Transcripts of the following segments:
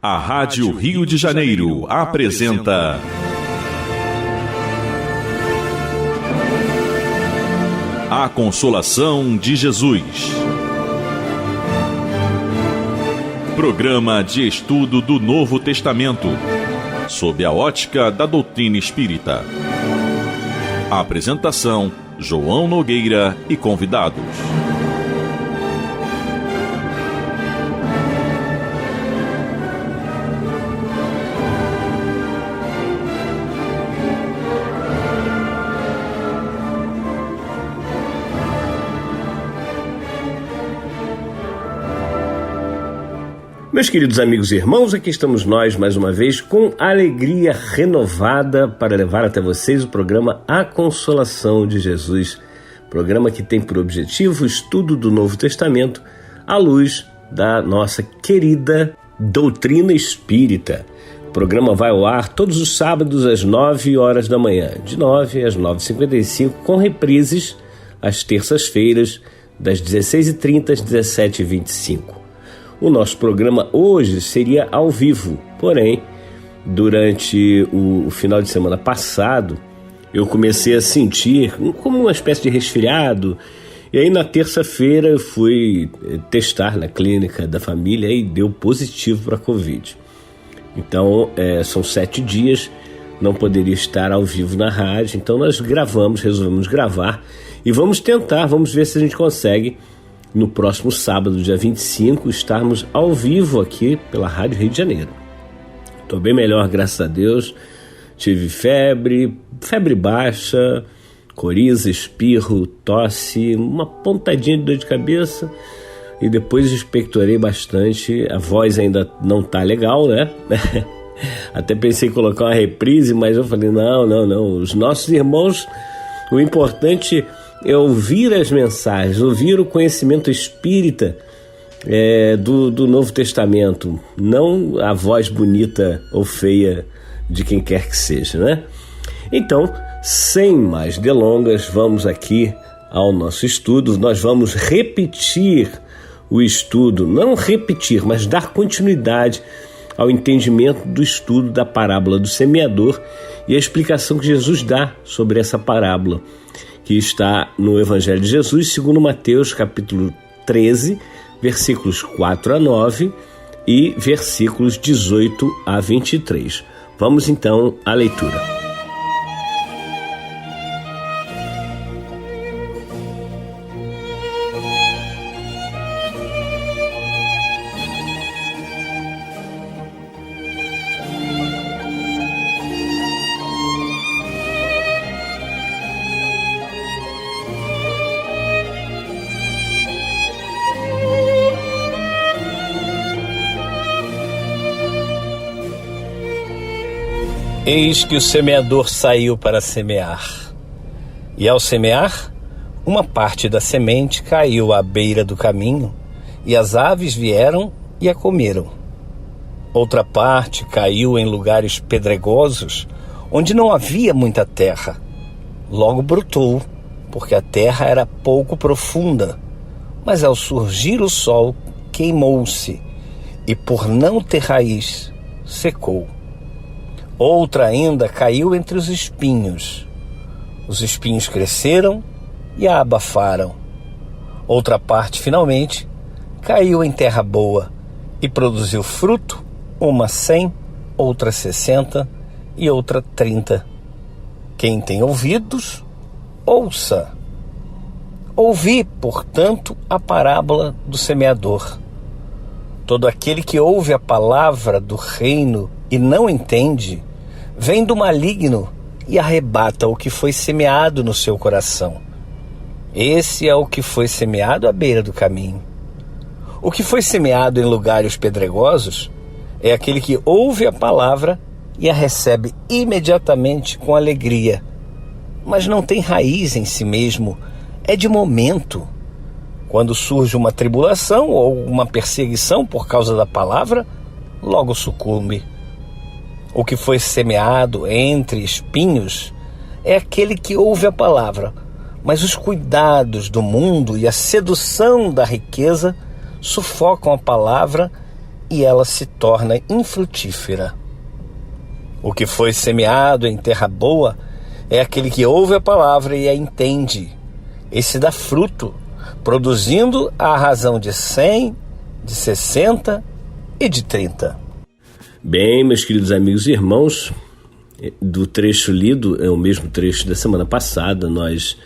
A Rádio Rio de Janeiro apresenta A Consolação de Jesus. Programa de estudo do Novo Testamento, sob a ótica da doutrina espírita. A apresentação: João Nogueira e convidados. Meus queridos amigos e irmãos, aqui estamos nós mais uma vez com alegria renovada para levar até vocês o programa A Consolação de Jesus, programa que tem por objetivo o estudo do Novo Testamento à luz da nossa querida doutrina espírita. O programa vai ao ar todos os sábados às 9 horas da manhã, de 9 às 9h55, com reprises às terças-feiras, das 16h30 às 17h25. O nosso programa hoje seria ao vivo, porém, durante o final de semana passado, eu comecei a sentir como uma espécie de resfriado, e aí na terça-feira eu fui testar na clínica da família e deu positivo para a Covid. Então, são 7 dias, não poderia estar ao vivo na rádio, então nós resolvemos gravar, e vamos ver se a gente consegue, no próximo sábado, dia 25, estarmos ao vivo aqui pela Rádio Rio de Janeiro. Estou bem melhor, graças a Deus. Tive febre baixa, coriza, espirro, tosse, uma pontadinha de dor de cabeça e depois expectorei bastante. A voz ainda não tá legal, né? Até pensei em colocar uma reprise, mas eu falei, não. Os nossos irmãos, o importante é ouvir as mensagens, ouvir o conhecimento espírita do Novo Testamento, não a voz bonita ou feia de quem quer que seja, né? Então, sem mais delongas, vamos aqui ao nosso estudo. Nós vamos repetir o estudo, não repetir, mas dar continuidade ao entendimento do estudo da parábola do semeador e a explicação que Jesus dá sobre essa parábola, que está no Evangelho de Jesus, segundo Mateus, capítulo 13, versículos 4 a 9 e versículos 18 a 23. Vamos então à leitura. Eis que o semeador saiu para semear. E ao semear, uma parte da semente caiu à beira do caminho, e as aves vieram e a comeram. Outra parte caiu em lugares pedregosos, onde não havia muita terra. Logo brotou, porque a terra era pouco profunda, mas ao surgir o sol, queimou-se, e por não ter raiz, secou. Outra ainda caiu entre os espinhos. Os espinhos cresceram e a abafaram. Outra parte, finalmente, caiu em terra boa e produziu fruto, uma 100, outra 60 e outra 30. Quem tem ouvidos, ouça. Ouvi, portanto, a parábola do semeador. Todo aquele que ouve a palavra do reino e não entende, vem do maligno e arrebata o que foi semeado no seu coração. Esse é o que foi semeado à beira do caminho. O que foi semeado em lugares pedregosos é aquele que ouve a palavra e a recebe imediatamente com alegria, mas não tem raiz em si mesmo, é de momento. Quando surge uma tribulação ou uma perseguição por causa da palavra, logo sucumbe. O que foi semeado entre espinhos é aquele que ouve a palavra, mas os cuidados do mundo e a sedução da riqueza sufocam a palavra e ela se torna infrutífera. O que foi semeado em terra boa é aquele que ouve a palavra e a entende. Esse dá fruto, produzindo a razão de 100, de 60 e de 30. Bem, meus queridos amigos e irmãos, do trecho lido, é o mesmo trecho da semana passada. Nós,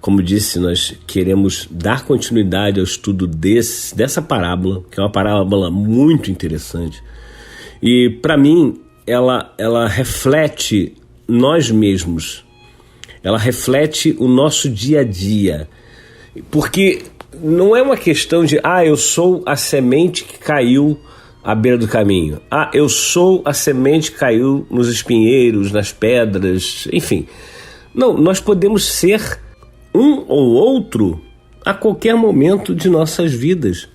como disse, nós queremos dar continuidade ao estudo dessa parábola, que é uma parábola muito interessante. E, para mim, ela reflete nós mesmos, ela reflete o nosso dia a dia, porque não é uma questão de, eu sou a semente que caiu à beira do caminho, eu sou a semente que caiu nos espinheiros, nas pedras, enfim. Não, nós podemos ser um ou outro a qualquer momento de nossas vidas.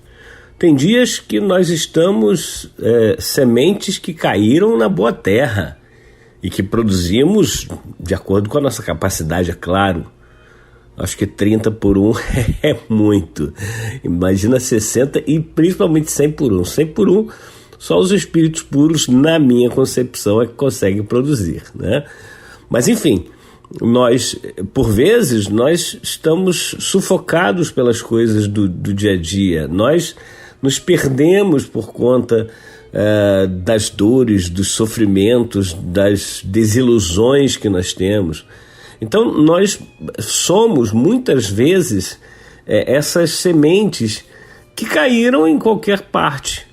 Tem dias que nós estamos sementes que caíram na boa terra e que produzimos de acordo com a nossa capacidade, é claro. Acho que 30 por 1 é muito. Imagina 60 e principalmente 100 por 1. 100 por 1, só os espíritos puros, na minha concepção, é que conseguem produzir, né? Mas enfim, nós, por vezes, nós estamos sufocados pelas coisas do dia a dia. Nós nos perdemos por conta das dores, dos sofrimentos, das desilusões que nós temos. Então nós somos muitas vezes essas sementes que caíram em qualquer parte.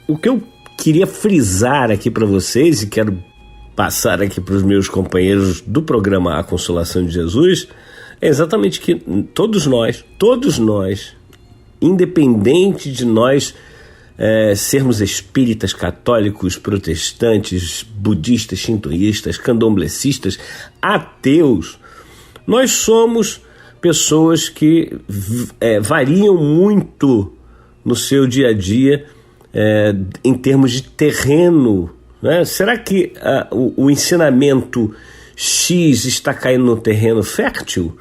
O que eu queria frisar aqui para vocês, e quero passar aqui para os meus companheiros do programa A Consolação de Jesus, é exatamente que todos nós, independente de nós sermos espíritas, católicos, protestantes, budistas, shintoístas, candomblecistas, ateus, nós somos pessoas que variam muito no seu dia a dia em termos de terreno, né? Será que o ensinamento X está caindo no terreno fértil?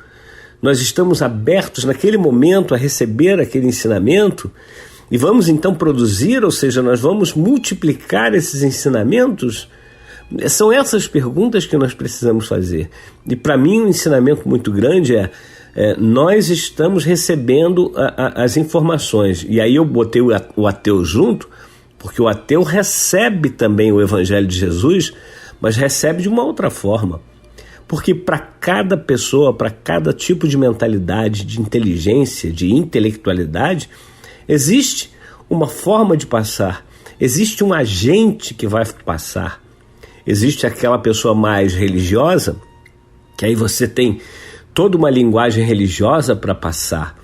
Nós estamos abertos naquele momento a receber aquele ensinamento e vamos então produzir, ou seja, nós vamos multiplicar esses ensinamentos? São essas perguntas que nós precisamos fazer. E para mim um ensinamento muito grande nós estamos recebendo as informações. E aí eu botei o ateu junto, porque o ateu recebe também o Evangelho de Jesus, mas recebe de uma outra forma. Porque para cada pessoa, para cada tipo de mentalidade, de inteligência, de intelectualidade, existe uma forma de passar, existe um agente que vai passar. Existe aquela pessoa mais religiosa, que aí você tem toda uma linguagem religiosa para passar.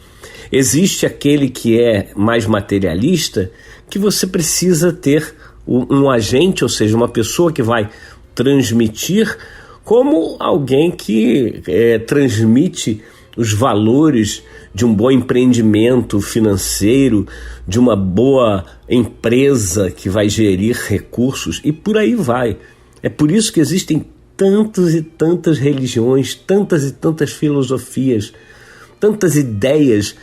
Existe aquele que é mais materialista, que você precisa ter um agente, ou seja, uma pessoa que vai transmitir, como alguém que transmite os valores de um bom empreendimento financeiro, de uma boa empresa que vai gerir recursos, e por aí vai. É por isso que existem tantas e tantas religiões, tantas e tantas filosofias, tantas ideias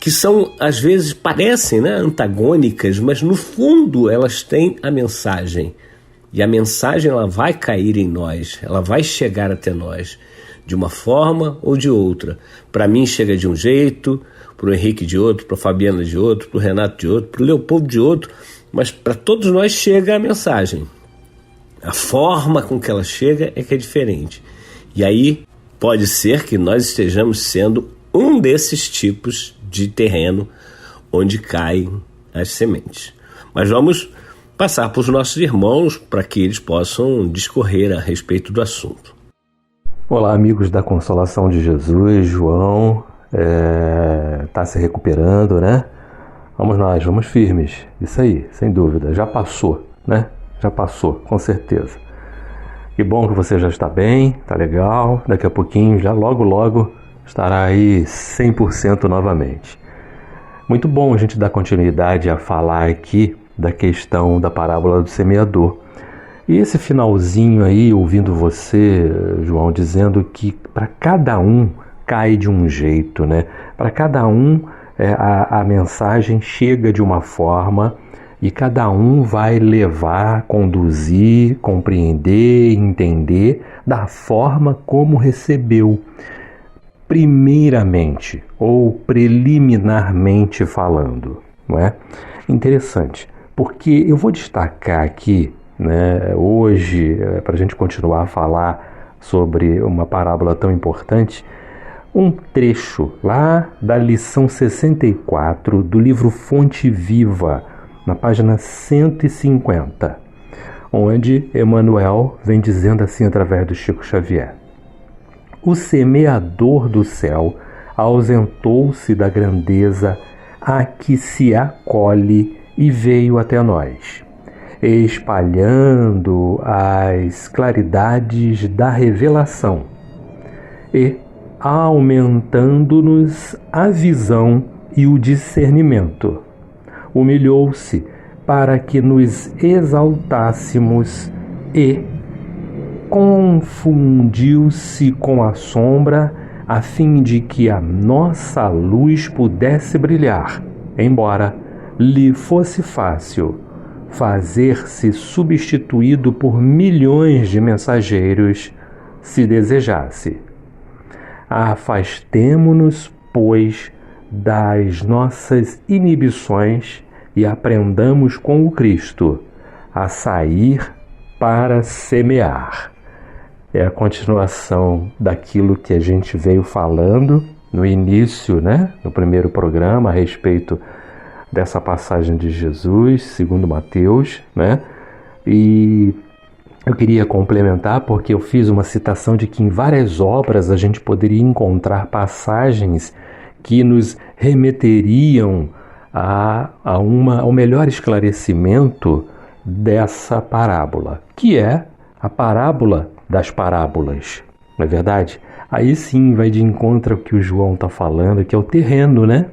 que são, às vezes, parecem, né, antagônicas, mas no fundo elas têm a mensagem. E a mensagem ela vai cair em nós, ela vai chegar até nós, de uma forma ou de outra. Para mim chega de um jeito, para o Henrique de outro, para a Fabiana de outro, para o Renato de outro, para o Leopoldo de outro, mas para todos nós chega a mensagem. A forma com que ela chega é que é diferente. E aí pode ser que nós estejamos sendo um desses tipos de terreno onde caem as sementes. Mas vamos passar para os nossos irmãos para que eles possam discorrer a respeito do assunto. Olá, amigos da Consolação de Jesus. João está se recuperando, né? Vamos nós, vamos firmes. Isso aí, sem dúvida. Já passou, né? Já passou, com certeza. Que bom que você já está bem, tá legal. Daqui a pouquinho, já logo estará aí 100% novamente. Muito bom a gente dar continuidade a falar aqui da questão da parábola do semeador. E esse finalzinho aí, ouvindo você, João, dizendo que para cada um cai de um jeito, né? Para cada um a mensagem chega de uma forma e cada um vai levar, conduzir, compreender, entender da forma como recebeu. Primeiramente ou preliminarmente falando, não é? Interessante, porque eu vou destacar aqui, né, hoje, para a gente continuar a falar sobre uma parábola tão importante, um trecho lá da lição 64 do livro Fonte Viva, na página 150, onde Emmanuel vem dizendo assim através do Chico Xavier: o semeador do céu ausentou-se da grandeza a que se acolhe e veio até nós, espalhando as claridades da revelação e aumentando-nos a visão e o discernimento. Humilhou-se para que nos exaltássemos e confundiu-se com a sombra a fim de que a nossa luz pudesse brilhar, embora lhe fosse fácil fazer-se substituído por milhões de mensageiros, se desejasse. Afastemo-nos, pois, das nossas inibições e aprendamos com o Cristo a sair para semear. É a continuação daquilo que a gente veio falando no início, né, no primeiro programa, a respeito dessa passagem de Jesus, segundo Mateus, né? E eu queria complementar porque eu fiz uma citação de que em várias obras a gente poderia encontrar passagens que nos remeteriam ao melhor esclarecimento dessa parábola, que é a parábola das parábolas, não é verdade? Aí sim vai de encontro ao que o João está falando, que é o terreno, né?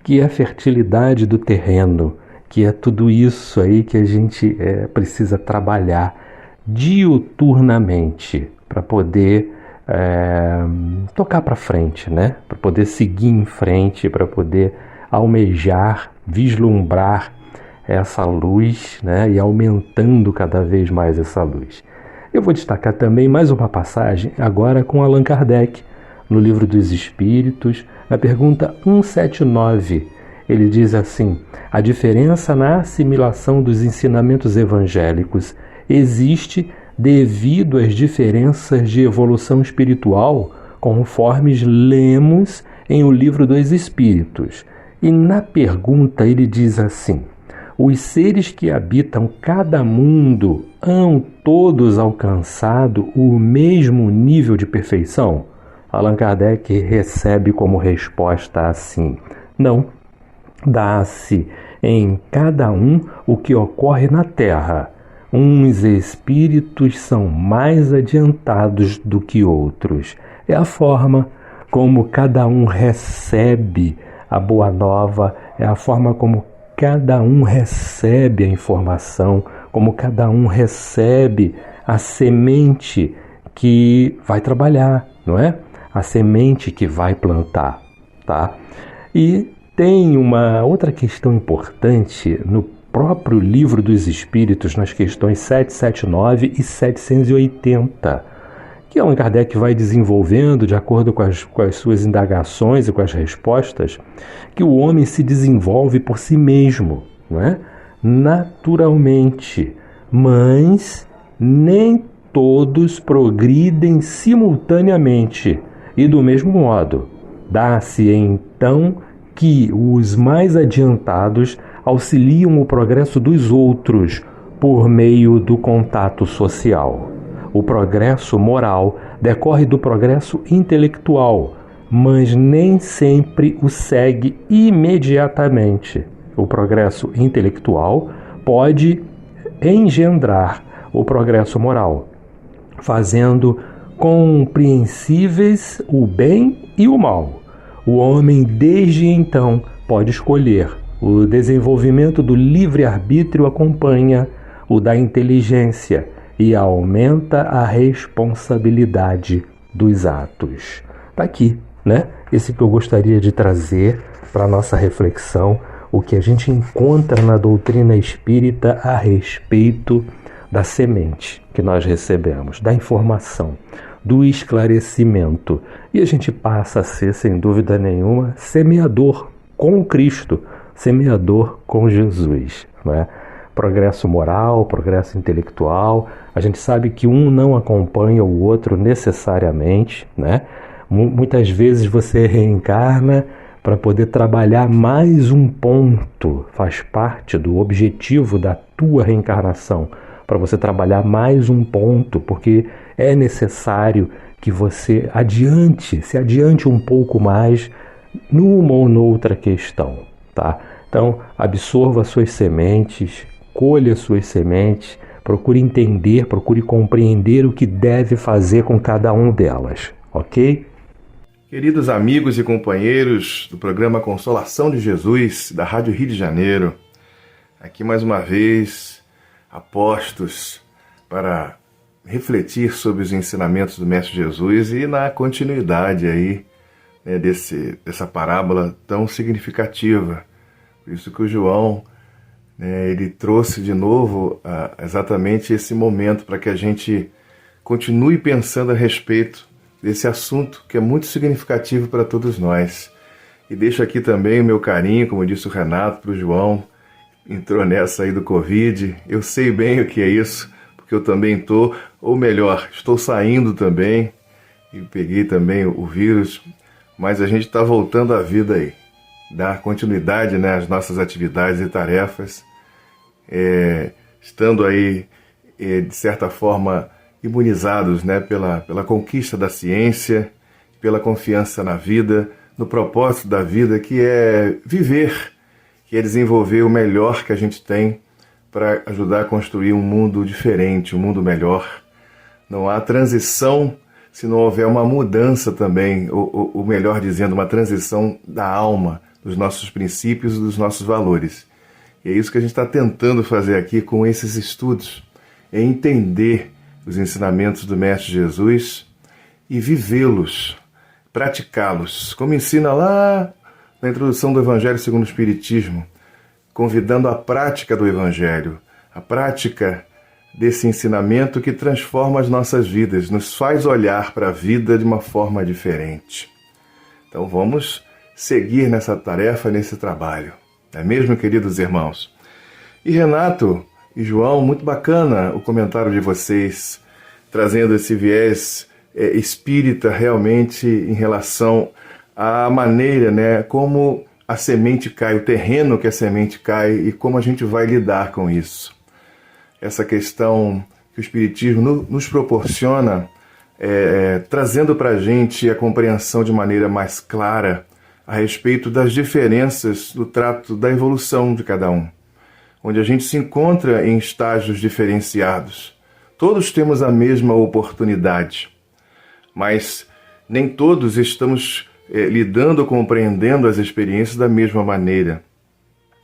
Que é a fertilidade do terreno, que é tudo isso aí que a gente precisa trabalhar diuturnamente para poder tocar para frente, né? Para poder seguir em frente, para poder almejar, vislumbrar essa luz, né? E aumentando cada vez mais essa luz. Eu vou destacar também mais uma passagem agora com Allan Kardec, no Livro dos Espíritos, na pergunta 179. Ele diz assim: a diferença na assimilação dos ensinamentos evangélicos existe devido às diferenças de evolução espiritual, conforme lemos em O Livro dos Espíritos. E na pergunta ele diz assim: os seres que habitam cada mundo hão todos alcançado o mesmo nível de perfeição? Allan Kardec recebe como resposta assim: não. Dá-se em cada um o que ocorre na Terra. Uns espíritos são mais adiantados do que outros. É a forma como cada um recebe a boa nova, é a forma como cada um recebe a informação, como cada um recebe a semente que vai trabalhar, não é? A semente que vai plantar, tá? E tem uma outra questão importante no próprio Livro dos Espíritos, nas questões 779 e 780, que Allan Kardec vai desenvolvendo de acordo com as suas indagações e com as respostas, que o homem se desenvolve por si mesmo, não é? Naturalmente, mas nem todos progridem simultaneamente e do mesmo modo. Dá-se então que os mais adiantados auxiliam o progresso dos outros por meio do contato social. O progresso moral decorre do progresso intelectual, mas nem sempre o segue imediatamente. O progresso intelectual pode engendrar o progresso moral, fazendo compreensíveis o bem e o mal. O homem, desde então, pode escolher. O desenvolvimento do livre-arbítrio acompanha o da inteligência e aumenta a responsabilidade dos atos. Está aqui, né? Esse que eu gostaria de trazer para nossa reflexão o que a gente encontra na doutrina espírita a respeito da semente que nós recebemos, da informação, do esclarecimento. E a gente passa a ser, sem dúvida nenhuma, semeador com Cristo, semeador com Jesus, né? Progresso moral, progresso intelectual. A gente sabe que um não acompanha o outro necessariamente, né? Muitas vezes você reencarna para poder trabalhar mais um ponto, faz parte do objetivo da tua reencarnação, para você trabalhar mais um ponto, porque é necessário que você se adiante um pouco mais numa ou noutra questão, tá? Então, absorva suas sementes, colha suas sementes, procure entender, procure compreender o que deve fazer com cada uma delas, ok? Queridos amigos e companheiros do programa Consolação de Jesus, da Rádio Rio de Janeiro, aqui mais uma vez, apostos para refletir sobre os ensinamentos do Mestre Jesus e na continuidade aí, né, dessa parábola tão significativa. Por isso que o João, né, ele trouxe de novo exatamente esse momento para que a gente continue pensando a respeito desse assunto que é muito significativo para todos nós. E deixo aqui também o meu carinho, como disse o Renato, para o João, entrou nessa aí do Covid. Eu sei bem o que é isso, porque eu também estou, ou melhor, estou saindo também, e peguei também o vírus, mas a gente está voltando à vida aí, dar continuidade, né, às nossas atividades e tarefas, estando aí, de certa forma, imunizados, né, pela conquista da ciência, pela confiança na vida, no propósito da vida, que é viver, que é desenvolver o melhor que a gente tem para ajudar a construir um mundo diferente, um mundo melhor. Não há transição se não houver uma mudança também, ou melhor dizendo, uma transição da alma, dos nossos princípios e dos nossos valores. E é isso que a gente está tentando fazer aqui com esses estudos, é entender os ensinamentos do Mestre Jesus e vivê-los, praticá-los, como ensina lá na introdução do Evangelho segundo o Espiritismo, convidando a prática do Evangelho, a prática desse ensinamento que transforma as nossas vidas, nos faz olhar para a vida de uma forma diferente. Então vamos seguir nessa tarefa, nesse trabalho, não é mesmo, queridos irmãos? E Renato e João, muito bacana o comentário de vocês, trazendo esse viés espírita realmente em relação à maneira, né, como a semente cai, o terreno que a semente cai e como a gente vai lidar com isso. Essa questão que o Espiritismo nos proporciona, trazendo para a gente a compreensão de maneira mais clara a respeito das diferenças do trato da evolução de cada um, onde a gente se encontra em estágios diferenciados. Todos temos a mesma oportunidade, mas nem todos estamos lidando ou compreendendo as experiências da mesma maneira.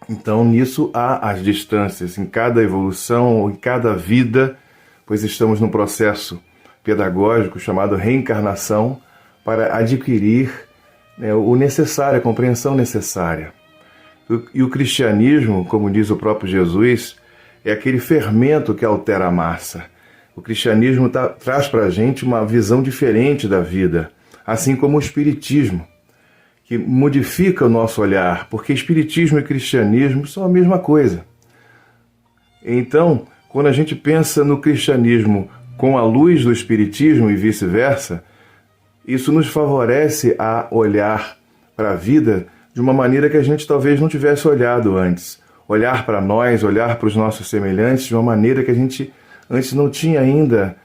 Então, nisso há as distâncias em cada evolução, em cada vida, pois estamos num processo pedagógico chamado reencarnação para adquirir o necessário, a compreensão necessária. E o cristianismo, como diz o próprio Jesus, é aquele fermento que altera a massa. O cristianismo traz para a gente uma visão diferente da vida, assim como o espiritismo, que modifica o nosso olhar, porque espiritismo e cristianismo são a mesma coisa. Então, quando a gente pensa no cristianismo com a luz do espiritismo e vice-versa, isso nos favorece a olhar para a vida de uma maneira que a gente talvez não tivesse olhado antes. Olhar para nós, olhar para os nossos semelhantes de uma maneira que a gente antes não tinha ainda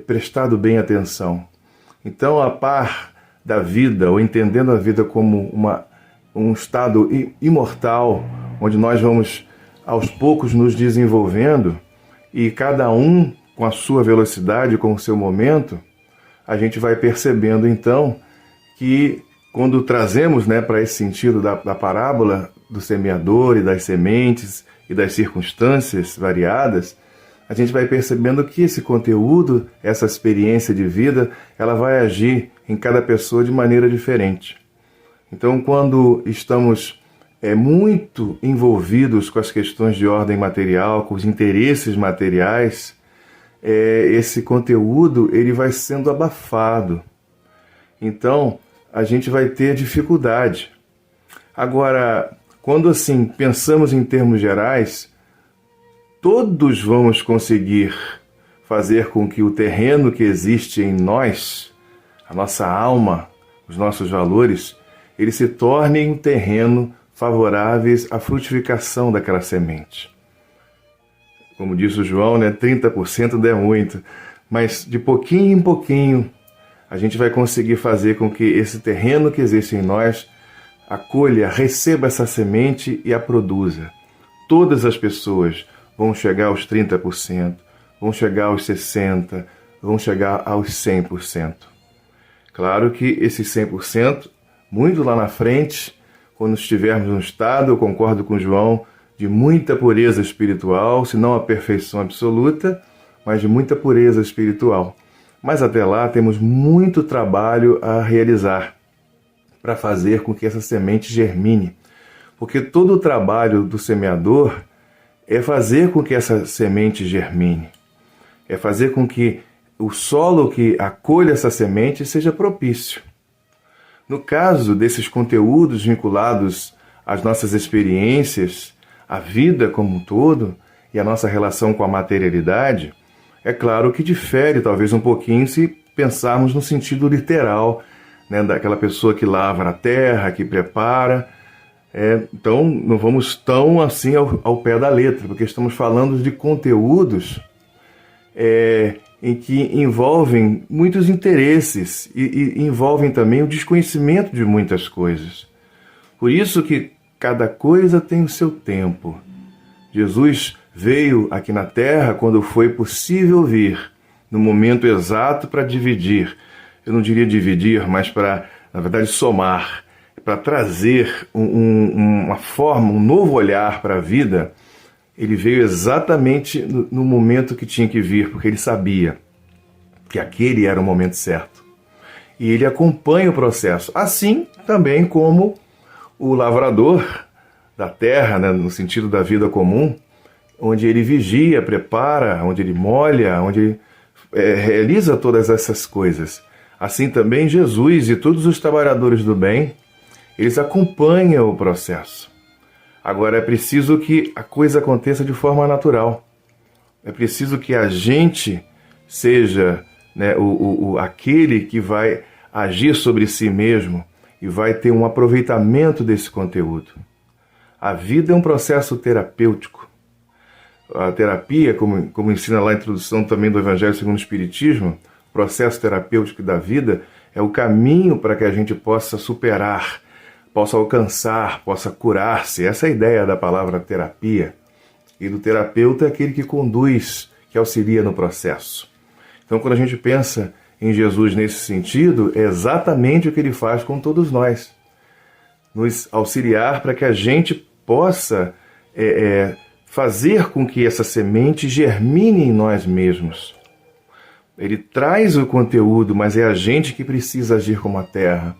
prestado bem atenção. Então, a par da vida, ou entendendo a vida como um estado imortal, onde nós vamos aos poucos nos desenvolvendo, e cada um com a sua velocidade, com o seu momento, a gente vai percebendo então que quando trazemos, para esse sentido da parábola do semeador e das sementes e das circunstâncias variadas, a gente vai percebendo que esse conteúdo, essa experiência de vida, ela vai agir em cada pessoa de maneira diferente. Então, quando estamos muito envolvidos com as questões de ordem material, com os interesses materiais, esse conteúdo ele vai sendo abafado. Então, a gente vai ter dificuldade. Agora, quando assim pensamos em termos gerais, todos vamos conseguir fazer com que o terreno que existe em nós, a nossa alma, os nossos valores, ele se torne um terreno favoráveis à frutificação daquela semente. Como disse o João, 30% não é muito, mas de pouquinho em pouquinho a gente vai conseguir fazer com que esse terreno que existe em nós acolha, receba essa semente e a produza. Todas as pessoas vão chegar aos 30%, vão chegar aos 60%, vão chegar aos 100%. Claro que esses 100%, muito lá na frente, quando estivermos num estado, eu concordo com o João, de muita pureza espiritual, se não a perfeição absoluta, mas de muita pureza espiritual. Mas até lá temos muito trabalho a realizar para fazer com que essa semente germine. Porque todo o trabalho do semeador é fazer com que essa semente germine. É fazer com que o solo que acolha essa semente seja propício. No caso desses conteúdos vinculados às nossas experiências, à vida como um todo e a nossa relação com a materialidade, é claro que difere talvez um pouquinho se pensarmos no sentido literal, daquela pessoa que lavra a terra, que prepara. Então não vamos tão assim ao pé da letra, porque estamos falando de conteúdos em que envolvem muitos interesses e envolvem também o desconhecimento de muitas coisas. Por isso que cada coisa tem o seu tempo. Jesus veio aqui na Terra quando foi possível vir, no momento exato para dividir. Eu não diria dividir, mas para, na verdade, somar, para trazer uma forma, um novo olhar para a vida. Ele veio exatamente no momento que tinha que vir, porque ele sabia que aquele era o momento certo. E ele acompanha o processo, assim também como o lavrador da terra, no sentido da vida comum, onde ele vigia, prepara, onde ele molha, onde ele realiza todas essas coisas. Assim também Jesus e todos os trabalhadores do bem, eles acompanham o processo. Agora é preciso que a coisa aconteça de forma natural. É preciso que a gente seja aquele que vai agir sobre si mesmo e vai ter um aproveitamento desse conteúdo. A vida é um processo terapêutico. A terapia, como ensina lá a introdução também do Evangelho segundo o Espiritismo, o processo terapêutico da vida é o caminho para que a gente possa superar, possa alcançar, possa curar-se. Essa é a ideia da palavra terapia. E do terapeuta é aquele que conduz, que auxilia no processo. Então, quando a gente pensa em Jesus nesse sentido, é exatamente o que ele faz com todos nós. Nos auxiliar para que a gente possa fazer com que essa semente germine em nós mesmos. Ele traz o conteúdo, mas é a gente que precisa agir como a terra.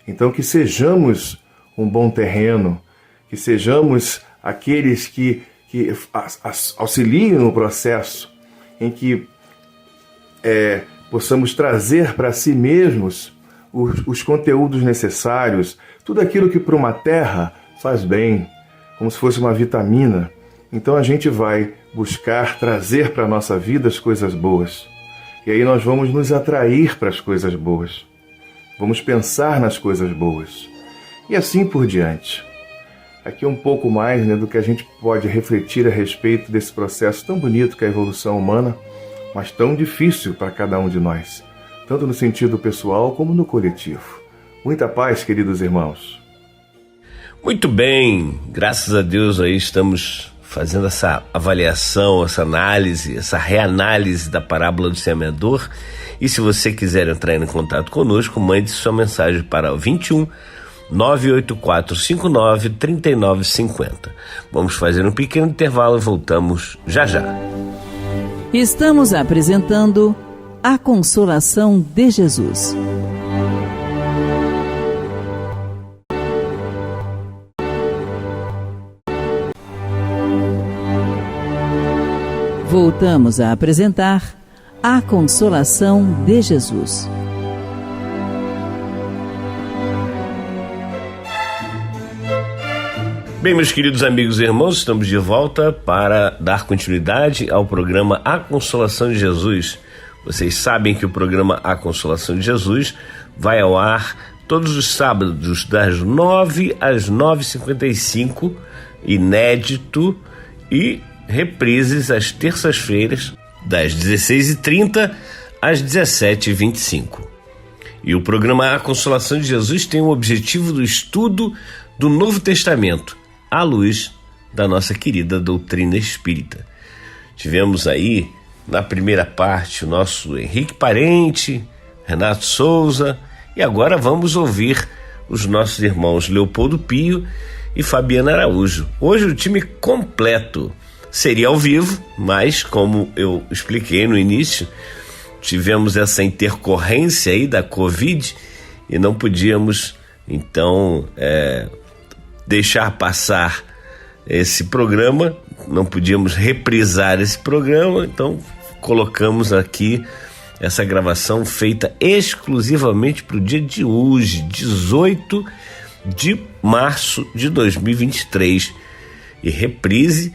Então, que sejamos um bom terreno, que sejamos aqueles que auxiliem no processo, em que possamos trazer para si mesmos os conteúdos necessários, tudo aquilo que para uma terra faz bem, como se fosse uma vitamina. Então a gente vai buscar trazer para a nossa vida as coisas boas. E aí nós vamos nos atrair para as coisas boas. Vamos pensar nas coisas boas. E assim por diante. Aqui um pouco mais do que a gente pode refletir a respeito desse processo tão bonito que é a evolução humana, mas tão difícil para cada um de nós, tanto no sentido pessoal como no coletivo. Muita paz, queridos irmãos. Muito bem, graças a Deus aí estamos fazendo essa avaliação, essa análise, essa reanálise da parábola do semeador. E se você quiser entrar em contato conosco, mande sua mensagem para o 21 98459 3950. Vamos fazer um pequeno intervalo e voltamos já já. Estamos apresentando A Consolação de Jesus. Voltamos a apresentar A Consolação de Jesus. Bem, meus queridos amigos e irmãos, estamos de volta para dar continuidade ao programa A Consolação de Jesus. Vocês sabem que o programa A Consolação de Jesus vai ao ar todos os sábados, das 9 às 9h55, inédito, e reprises às terças-feiras, das 16h30 às 17h25. E o programa A Consolação de Jesus tem o objetivo do estudo do Novo Testamento, à luz da nossa querida doutrina espírita. Tivemos aí, na primeira parte, o nosso Henrique Parente, Renato Souza, e agora vamos ouvir os nossos irmãos Leopoldo Pio e Fabiana Araújo. Hoje o time completo. Seria ao vivo, mas como eu expliquei no início, tivemos essa intercorrência aí da Covid e não podíamos, então, deixar passar esse programa, não podíamos reprisar esse programa, então colocamos aqui essa gravação feita exclusivamente para o dia de hoje, 18 de março de 2023, e reprise,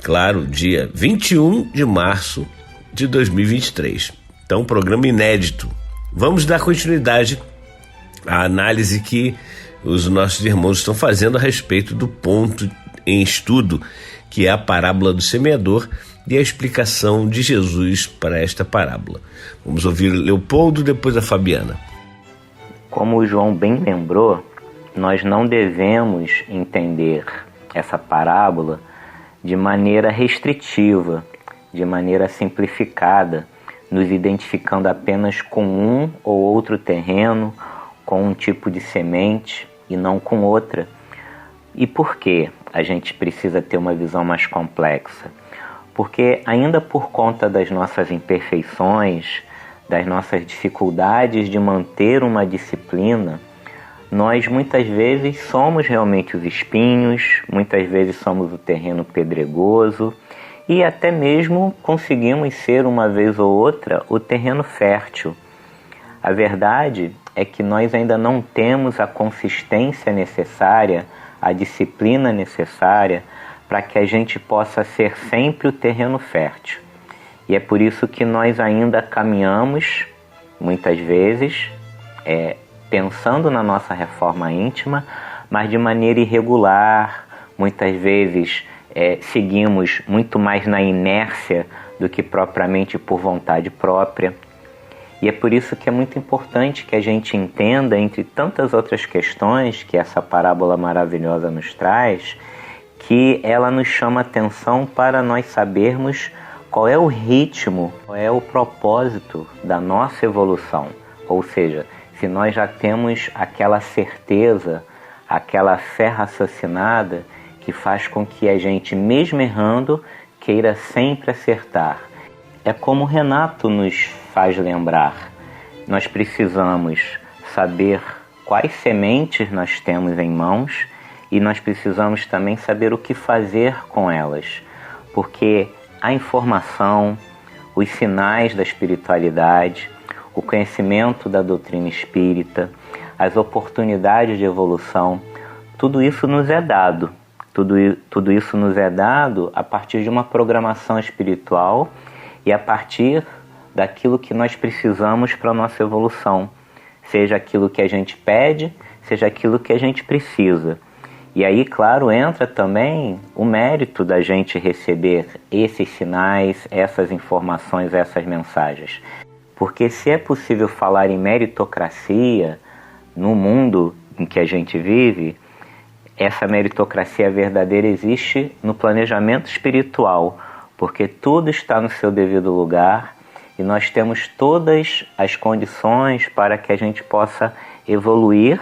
claro, dia 21 de março de 2023. Então, programa inédito. Vamos dar continuidade à análise que os nossos irmãos estão fazendo a respeito do ponto em estudo, que é a parábola do semeador e a explicação de Jesus para esta parábola. Vamos ouvir Leopoldo, depois a Fabiana. Como o João bem lembrou, nós não devemos entender essa parábola de maneira restritiva, de maneira simplificada, nos identificando apenas com um ou outro terreno, com um tipo de semente e não com outra. E por que a gente precisa ter uma visão mais complexa? Porque ainda por conta das nossas imperfeições, das nossas dificuldades de manter uma disciplina, nós muitas vezes somos realmente os espinhos, muitas vezes somos o terreno pedregoso e até mesmo conseguimos ser uma vez ou outra o terreno fértil. A verdade é que nós ainda não temos a consistência necessária, a disciplina necessária para que a gente possa ser sempre o terreno fértil. E é por isso que nós ainda caminhamos, muitas vezes, pensando na nossa reforma íntima, mas de maneira irregular, muitas vezes seguimos muito mais na inércia do que propriamente por vontade própria. E é por isso que é muito importante que a gente entenda, entre tantas outras questões que essa parábola maravilhosa nos traz, que ela nos chama atenção para nós sabermos qual é o ritmo, qual é o propósito da nossa evolução. Ou seja, se nós já temos aquela certeza, aquela fé raciocinada que faz com que a gente, mesmo errando, queira sempre acertar. É como o Renato nos faz lembrar. Nós precisamos saber quais sementes nós temos em mãos e nós precisamos também saber o que fazer com elas, porque a informação, os sinais da espiritualidade, o conhecimento da doutrina espírita, as oportunidades de evolução, tudo isso nos é dado. Tudo isso nos é dado a partir de uma programação espiritual e a partir daquilo que nós precisamos para a nossa evolução, seja aquilo que a gente pede, seja aquilo que a gente precisa. E aí, claro, entra também o mérito da gente receber esses sinais, essas informações, essas mensagens. Porque se é possível falar em meritocracia no mundo em que a gente vive, essa meritocracia verdadeira existe no planejamento espiritual, porque tudo está no seu devido lugar e nós temos todas as condições para que a gente possa evoluir,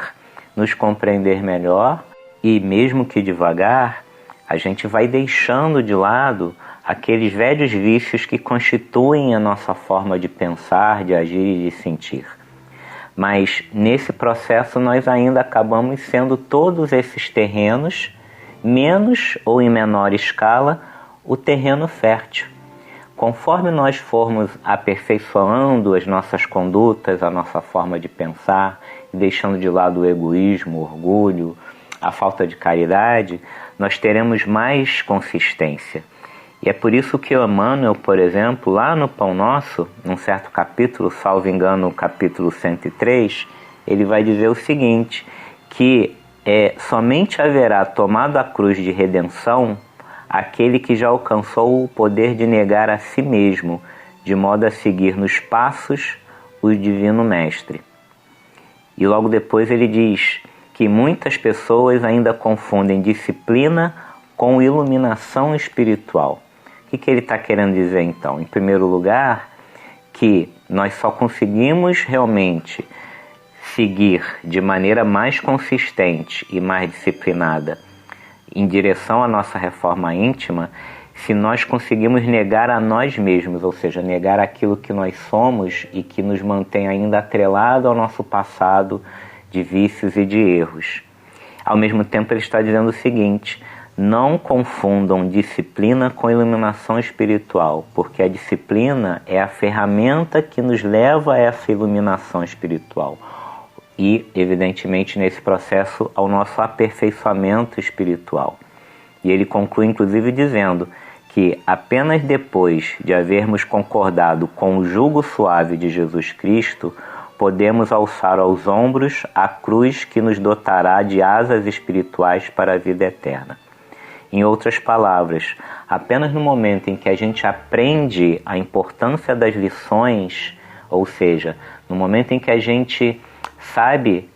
nos compreender melhor e, mesmo que devagar, a gente vai deixando de lado aqueles velhos vícios que constituem a nossa forma de pensar, de agir e de sentir. Mas nesse processo nós ainda acabamos sendo todos esses terrenos, menos ou em menor escala, o terreno fértil. conforme nós formos aperfeiçoando as nossas condutas, a nossa forma de pensar, e deixando de lado o egoísmo, o orgulho, a falta de caridade, nós teremos mais consistência. E é por isso que Emmanuel, por exemplo, lá no Pão Nosso, num certo capítulo, salvo engano, o capítulo 103, ele vai dizer o seguinte, que somente haverá tomado a cruz de redenção aquele que já alcançou o poder de negar a si mesmo, de modo a seguir nos passos o Divino Mestre. E logo depois ele diz que muitas pessoas ainda confundem disciplina com iluminação espiritual. O que ele está querendo dizer então? Em primeiro lugar, que nós só conseguimos realmente seguir de maneira mais consistente e mais disciplinada em direção à nossa reforma íntima se nós conseguimos negar a nós mesmos, ou seja, negar aquilo que nós somos e que nos mantém ainda atrelado ao nosso passado de vícios e de erros. Ao mesmo tempo ele está dizendo o seguinte: não confundam disciplina com iluminação espiritual, porque a disciplina é a ferramenta que nos leva a essa iluminação espiritual e, evidentemente, nesse processo, ao nosso aperfeiçoamento espiritual. E ele conclui, inclusive, dizendo que apenas depois de havermos concordado com o jugo suave de Jesus Cristo, podemos alçar aos ombros a cruz que nos dotará de asas espirituais para a vida eterna. Em outras palavras, apenas no momento em que a gente aprende a importância das lições, ou seja, no momento em que a gente sabe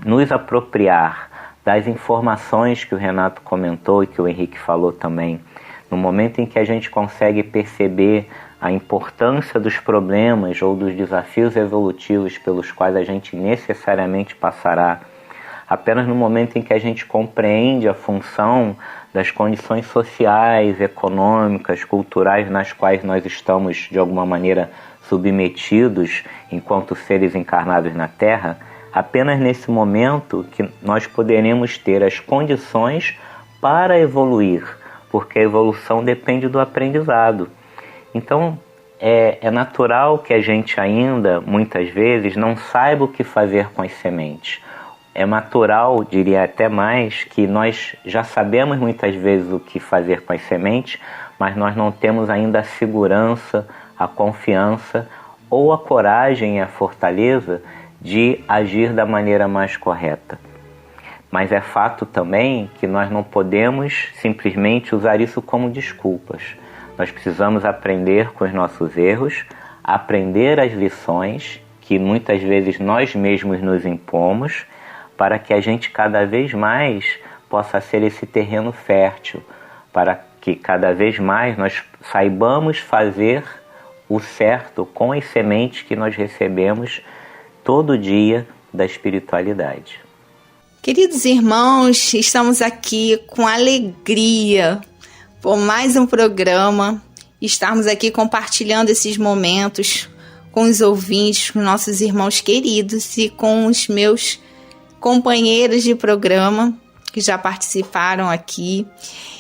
nos apropriar das informações que o Renato comentou e que o Henrique falou também, no momento em que a gente consegue perceber a importância dos problemas ou dos desafios evolutivos pelos quais a gente necessariamente passará, apenas no momento em que a gente compreende a função das condições sociais, econômicas, culturais nas quais nós estamos, de alguma maneira, submetidos enquanto seres encarnados na Terra, apenas nesse momento que nós poderemos ter as condições para evoluir, porque a evolução depende do aprendizado. Então, é natural que a gente ainda, muitas vezes, não saiba o que fazer com as sementes. É natural, diria até mais, que nós já sabemos muitas vezes o que fazer com as sementes, mas nós não temos ainda a segurança, a confiança ou a coragem e a fortaleza de agir da maneira mais correta. Mas é fato também que nós não podemos simplesmente usar isso como desculpas. Nós precisamos aprender com os nossos erros, aprender as lições que muitas vezes nós mesmos nos impomos, para que a gente cada vez mais possa ser esse terreno fértil, para que cada vez mais nós saibamos fazer o certo com as sementes que nós recebemos todo dia da espiritualidade. Queridos irmãos, estamos aqui com alegria por mais um programa, estarmos aqui compartilhando esses momentos com os ouvintes, com nossos irmãos queridos e com os meus companheiros de programa que já participaram aqui.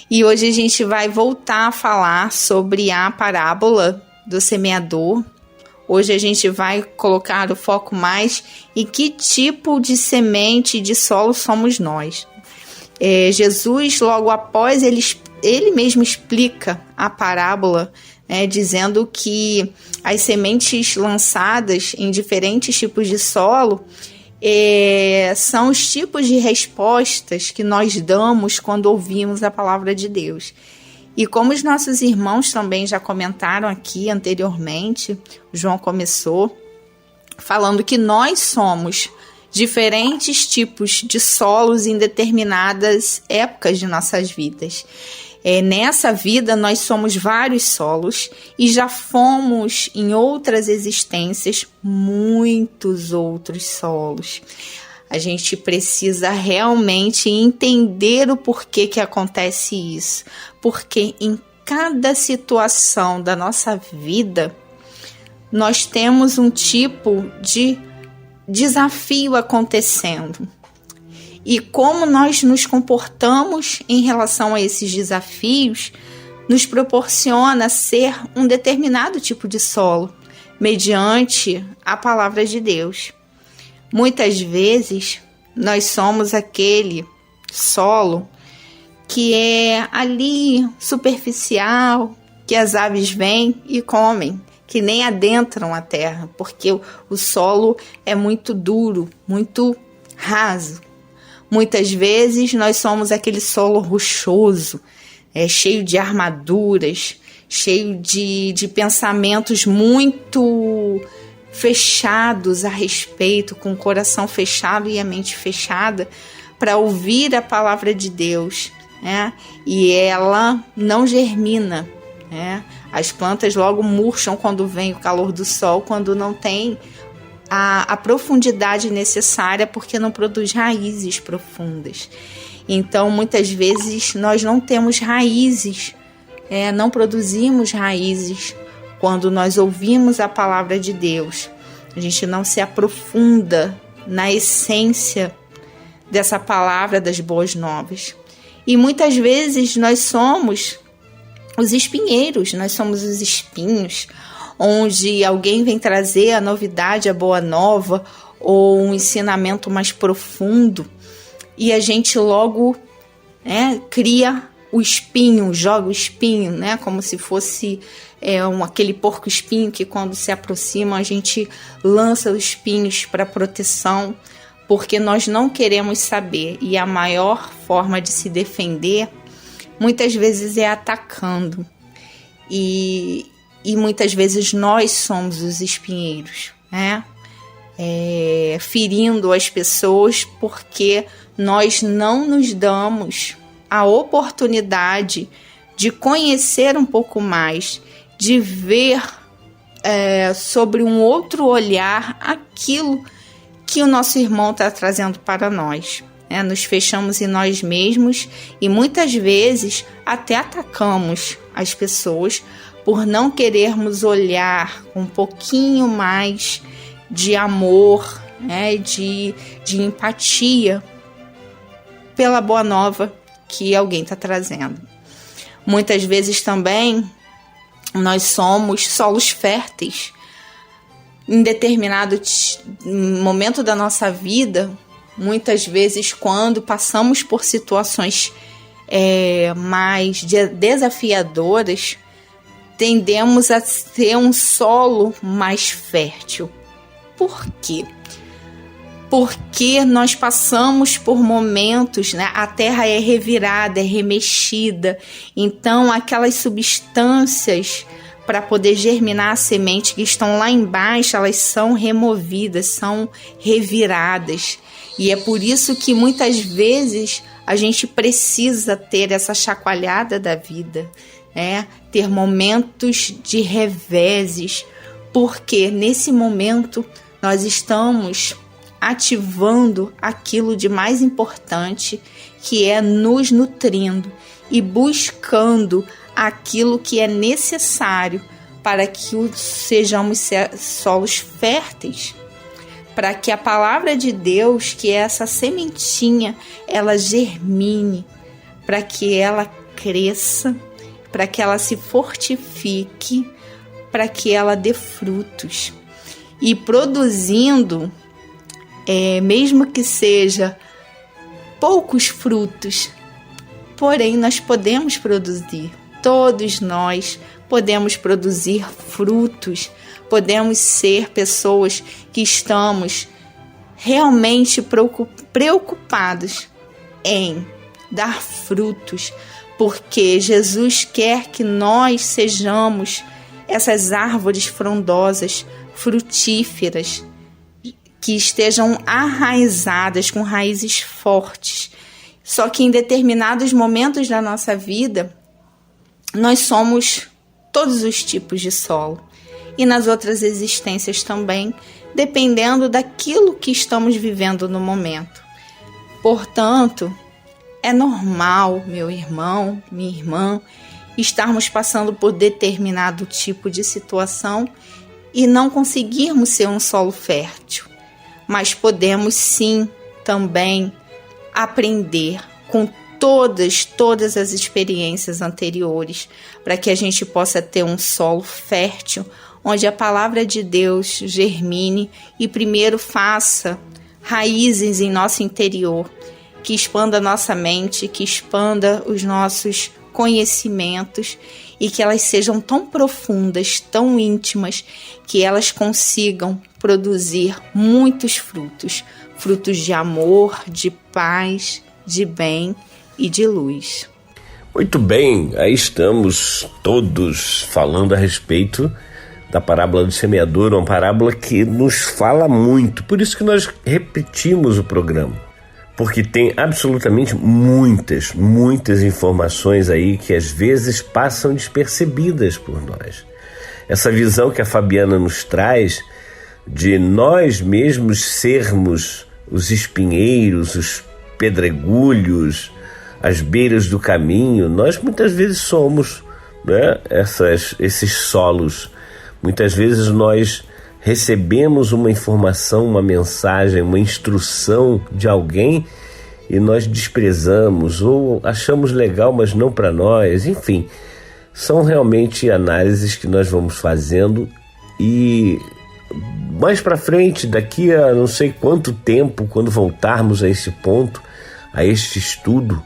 E hoje a gente vai voltar a falar sobre a parábola do semeador. Hoje a gente vai colocar o foco mais em que tipo de semente de solo somos nós. Jesus, logo após, ele mesmo explica a parábola, dizendo que as sementes lançadas em diferentes tipos de solo são os tipos de respostas que nós damos quando ouvimos a palavra de Deus. E como os nossos irmãos também já comentaram aqui anteriormente, o João começou falando que nós somos diferentes tipos de solos em determinadas épocas de nossas vidas. Nessa vida nós somos vários solos e já fomos em outras existências muitos outros solos. A gente precisa realmente entender o porquê que acontece isso, porque em cada situação da nossa vida nós temos um tipo de desafio acontecendo. E como nós nos comportamos em relação a esses desafios nos proporciona ser um determinado tipo de solo, mediante a palavra de Deus. Muitas vezes, nós somos aquele solo que é ali superficial, que as aves vêm e comem, que nem adentram a terra, porque o solo é muito duro, muito raso. Muitas vezes nós somos aquele solo rochoso, cheio de armaduras, cheio de pensamentos muito fechados a respeito, com o coração fechado e a mente fechada, para ouvir a palavra de Deus, né? E ela não germina, né? As plantas logo murcham quando vem o calor do sol, quando não tem a profundidade necessária, porque não produz raízes profundas. Então, muitas vezes, nós não temos raízes, não produzimos raízes quando nós ouvimos a palavra de Deus. A gente não se aprofunda na essência dessa palavra das boas novas. E muitas vezes nós somos os espinheiros, nós somos os espinhos, onde alguém vem trazer a novidade, a boa nova, ou um ensinamento mais profundo, e a gente logo cria o espinho, joga o espinho, como se fosse aquele porco espinho que quando se aproxima a gente lança os espinhos para proteção, porque nós não queremos saber, e a maior forma de se defender muitas vezes é atacando, e muitas vezes nós somos os espinheiros, ferindo as pessoas porque nós não nos damos a oportunidade de conhecer um pouco mais, de ver sobre um outro olhar aquilo que o nosso irmão está trazendo para nós. Nos fechamos em nós mesmos e muitas vezes até atacamos as pessoas por não querermos olhar com um pouquinho mais de amor, de empatia pela boa nova que alguém está trazendo. Muitas vezes também nós somos solos férteis. Em determinado momento da nossa vida, muitas vezes quando passamos por situações mais desafiadoras, tendemos a ter um solo mais fértil. Por quê? Porque nós passamos por momentos, a terra é revirada, é remexida, então aquelas substâncias para poder germinar a semente que estão lá embaixo, elas são removidas, são reviradas. E é por isso que muitas vezes a gente precisa ter essa chacoalhada da vida, ter momentos de reveses, porque nesse momento nós estamos ativando aquilo de mais importante, que é nos nutrindo e buscando aquilo que é necessário para que sejamos solos férteis, para que a palavra de Deus, que é essa sementinha, ela germine, para que ela cresça, para que ela se fortifique, para que ela dê frutos. E produzindo, mesmo que seja poucos frutos, porém nós podemos produzir, todos nós podemos produzir frutos, podemos ser pessoas que estamos realmente preocupados em dar frutos, porque Jesus quer que nós sejamos essas árvores frondosas, frutíferas, que estejam arraizadas, com raízes fortes. Só que em determinados momentos da nossa vida, nós somos todos os tipos de solo. E nas outras existências também, dependendo daquilo que estamos vivendo no momento. Portanto, é normal, meu irmão, minha irmã, estarmos passando por determinado tipo de situação e não conseguirmos ser um solo fértil. Mas podemos sim também aprender com todas as experiências anteriores, para que a gente possa ter um solo fértil, onde a palavra de Deus germine e primeiro faça raízes em nosso interior, que expanda a nossa mente, que expanda os nossos conhecimentos e que elas sejam tão profundas, tão íntimas, que elas consigam produzir muitos frutos, frutos de amor, de paz, de bem e de luz. Muito bem, aí estamos todos falando a respeito da parábola do semeador, uma parábola que nos fala muito, por isso que nós repetimos o programa, porque tem absolutamente muitas informações aí que às vezes passam despercebidas por nós. Essa visão que a Fabiana nos traz de nós mesmos sermos os espinheiros, os pedregulhos, as beiras do caminho, nós muitas vezes somos, né, esses solos. Muitas vezes nós recebemos uma informação, uma mensagem, uma instrução de alguém e nós desprezamos ou achamos legal, mas não para nós. Enfim, são realmente análises que nós vamos fazendo e mais para frente, daqui a não sei quanto tempo, quando voltarmos a esse ponto, a este estudo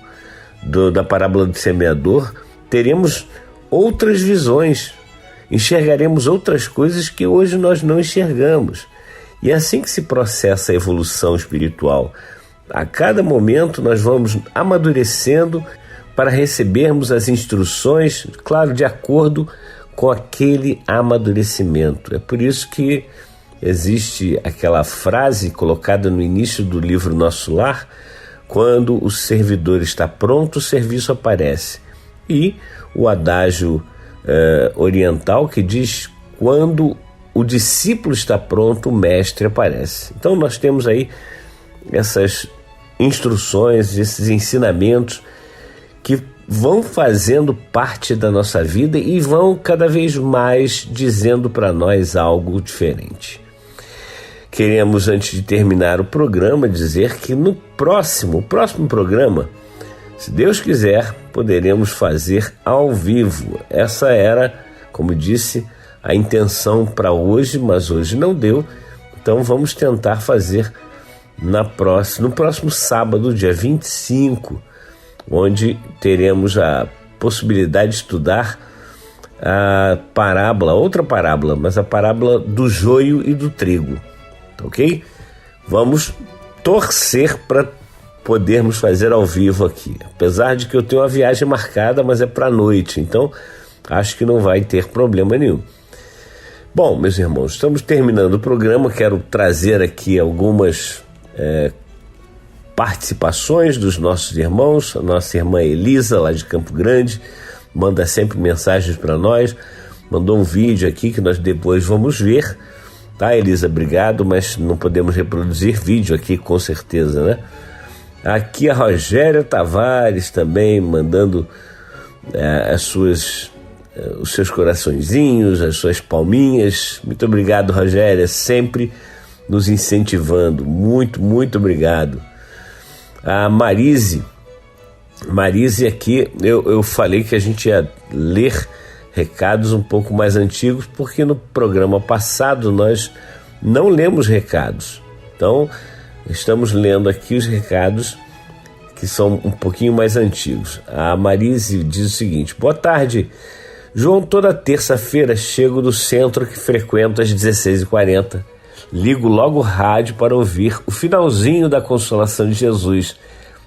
da parábola do semeador, teremos outras visões, enxergaremos outras coisas que hoje nós não enxergamos. E é assim que se processa a evolução espiritual. A cada momento nós vamos amadurecendo para recebermos as instruções, claro, de acordo com aquele amadurecimento. É por isso que existe aquela frase colocada no início do livro Nosso Lar: quando o servidor está pronto, o serviço aparece. E o adágio oriental que diz: quando o discípulo está pronto, o mestre aparece. Então nós temos aí essas instruções, esses ensinamentos que vão fazendo parte da nossa vida e vão cada vez mais dizendo para nós algo diferente. Queremos, antes de terminar o programa, dizer que no próximo programa, se Deus quiser, poderemos fazer ao vivo. Essa era, como disse, a intenção para hoje, mas hoje não deu. Então vamos tentar fazer no próximo sábado, dia 25, onde teremos a possibilidade de estudar a parábola, outra parábola, mas a parábola do joio e do trigo. Ok? Vamos torcer para podermos fazer ao vivo aqui. Apesar de que eu tenho uma viagem marcada, mas é para a noite, então acho que não vai ter problema nenhum. Bom, meus irmãos, estamos terminando o programa. Quero trazer aqui algumas participações dos nossos irmãos. A nossa irmã Elisa, lá de Campo Grande, manda sempre mensagens para nós. Mandou um vídeo aqui que nós depois vamos ver. Tá, Elisa, obrigado, mas não podemos reproduzir vídeo aqui, com certeza, né? Aqui a Rogéria Tavares também mandando os seus coraçõezinhos, as suas palminhas. Muito obrigado, Rogéria, sempre nos incentivando. Muito, muito obrigado. A Marise aqui, eu falei que a gente ia ler recados um pouco mais antigos, porque no programa passado nós não lemos recados. Então, estamos lendo aqui os recados que são um pouquinho mais antigos. A Marise diz o seguinte: boa tarde, João, toda terça-feira chego do centro que frequento às 16h40. Ligo logo o rádio para ouvir o finalzinho da Consolação de Jesus.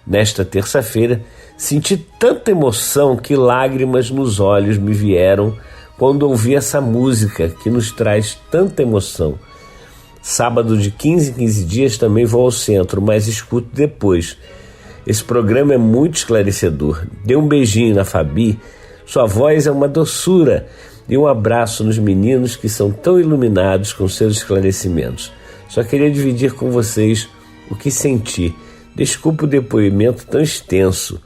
Nesta terça-feira, senti tanta emoção que lágrimas nos olhos me vieram quando ouvi essa música que nos traz tanta emoção. Sábado de 15 em 15 dias também vou ao centro, mas escuto depois. Esse programa é muito esclarecedor. Dê um beijinho na Fabi, sua voz é uma doçura, e um abraço nos meninos que são tão iluminados com seus esclarecimentos. Só queria dividir com vocês o que senti. Desculpa o depoimento tão extenso.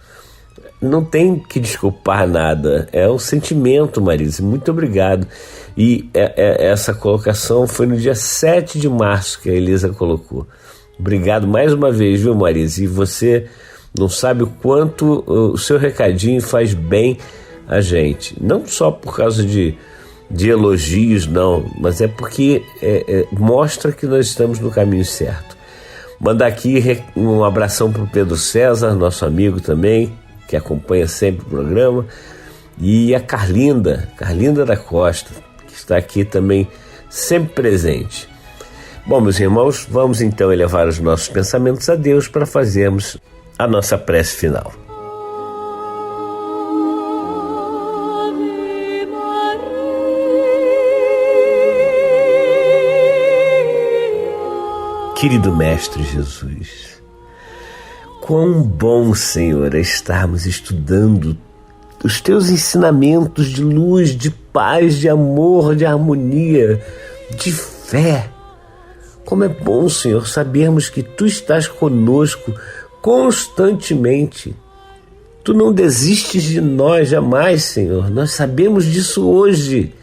Não tem que desculpar nada, é um sentimento, Marise. Muito obrigado. E essa colocação foi no dia 7 de março que a Elisa colocou. Obrigado mais uma vez, viu, Marise? E você não sabe o quanto o seu recadinho faz bem a gente. Não só por causa de elogios, não, mas é porque mostra que nós estamos no caminho certo. Mandar aqui um abração para o Pedro César, nosso amigo também, que acompanha sempre o programa, e a Carlinda da Costa, que está aqui também sempre presente. Bom, meus irmãos, vamos então elevar os nossos pensamentos a Deus para fazermos a nossa prece final. Querido Mestre Jesus, quão bom, Senhor, é estarmos estudando os Teus ensinamentos de luz, de paz, de amor, de harmonia, de fé. Como é bom, Senhor, sabermos que Tu estás conosco constantemente. Tu não desistes de nós jamais, Senhor. Nós sabemos disso hoje,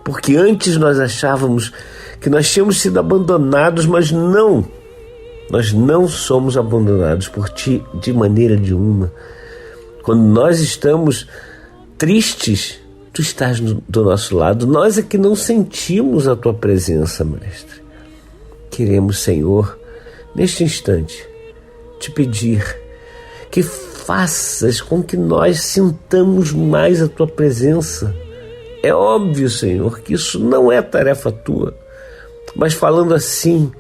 porque antes nós achávamos que nós tínhamos sido abandonados, mas não. Nós não somos abandonados por Ti de maneira nenhuma. Quando nós estamos tristes, Tu estás do nosso lado. Nós é que não sentimos a Tua presença, Mestre. Queremos, Senhor, neste instante, Te pedir que faças com que nós sintamos mais a Tua presença. É óbvio, Senhor, que isso não é tarefa Tua, mas falando assim,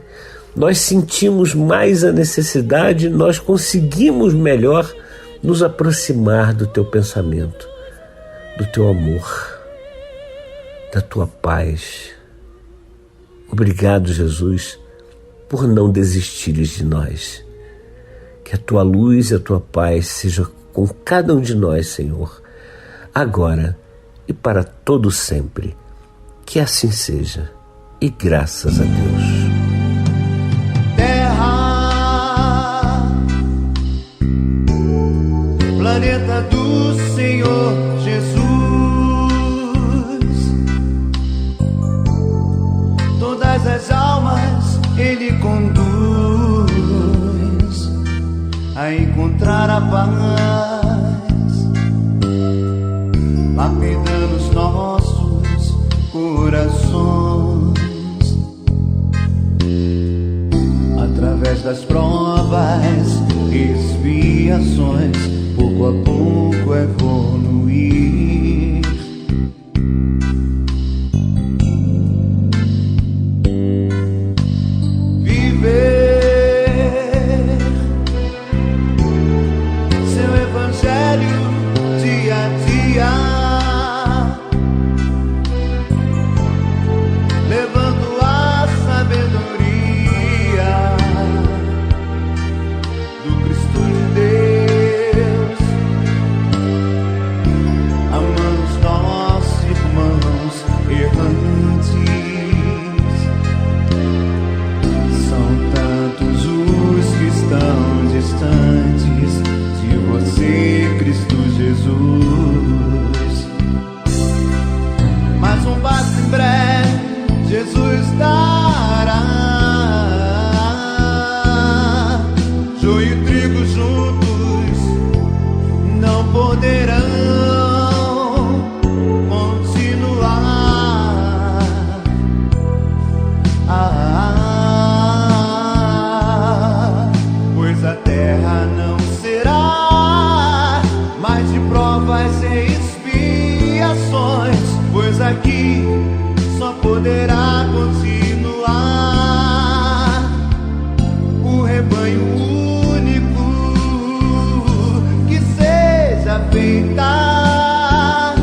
nós sentimos mais a necessidade, nós conseguimos melhor nos aproximar do Teu pensamento, do Teu amor, da Tua paz. Obrigado, Jesus, por não desistires de nós. Que a Tua luz e a Tua paz seja com cada um de nós, Senhor, agora e para todo sempre. Que assim seja. E graças a Deus. Terra, planeta do Senhor Jesus, todas as almas Ele conduz a encontrar a paz, lapidando os nossos corações. Através das provas, expiações, pouco a pouco evoluir. Viver seu evangelho dia a dia, levando a sabedoria distantes de você, Cristo Jesus. Mas um passo em breve Jesus dará, joio e trigo juntos não poderão continuar. Pois a terra não será mais de provas e expiações, pois aqui só poderá continuar o rebanho único. Que seja feita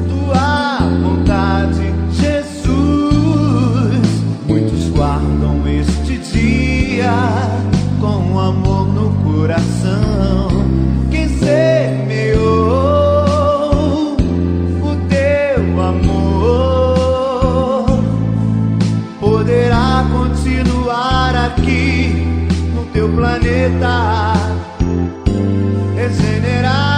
Tua vontade, Jesus. Muitos guardam este dia com amor no coração. Quem semeou o Teu amor poderá continuar aqui no Teu planeta, regenerar